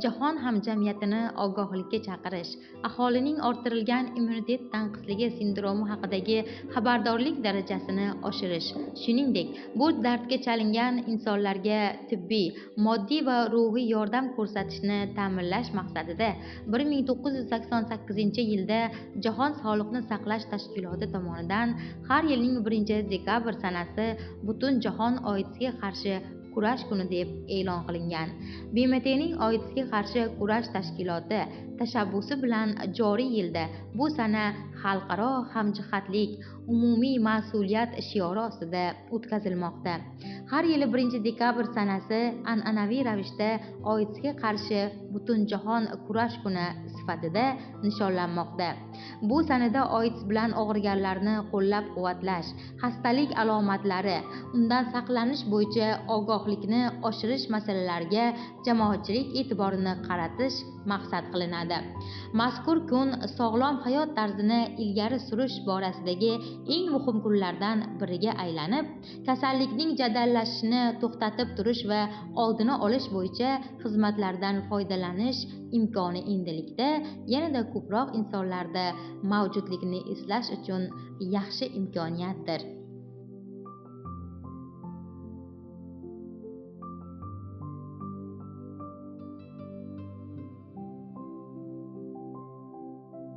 Jahon hamjamiyatini ogohlikka chaqirish, aholining orttirilgan immunitet tanqisligi sindromi haqidagi xabardorlik darajasini oshirish, shuningdek, bu dardga chalingan insonlarga tibbiy, moddiy va ruhiy yordam ko'rsatishni ta'minlash maqsadida 1988-yilda Jahon Sog'liqni saqlash tashkiloti tomonidan har yilning 1-dekabr sanasi Butunjahon OIDSga qarshi kurash kuni deb e'lon qilingan. BMTning OIDSga qarshi kurash tashkiloti tashabbusi bilan joriy yilda bu sana xalqaro hamjihatlik, umumiy mas'uliyat shiori ostida o'tkazilmoqda. Har yili 1-dekabr sanasi an'anaviy ravishda OIDSga qarshi Butunjahon kurash kuni sifatida nishonlanmoqda. Bu sanada AIDS bilan og'riganlarni qo'llab-quvvatlash, xastalik alomatlari, undan saqlanish bo'yicha ogohlikni oshirish masalalariga jamoatchilik e'tiborini qaratish maqsad qilinadi. Mazkur kun sog'lom hayot tarzini ilgari surish borasidagi eng muhim kunlardan biriga aylanib, kasallikning jadallashishini to'xtatib turish va oldini olish bo'yicha xizmatlardan foydalanish imkoni endilikda yanada ko'proq insonlarda mavjudligini eslash uchun yaxshi imkoniyatdir.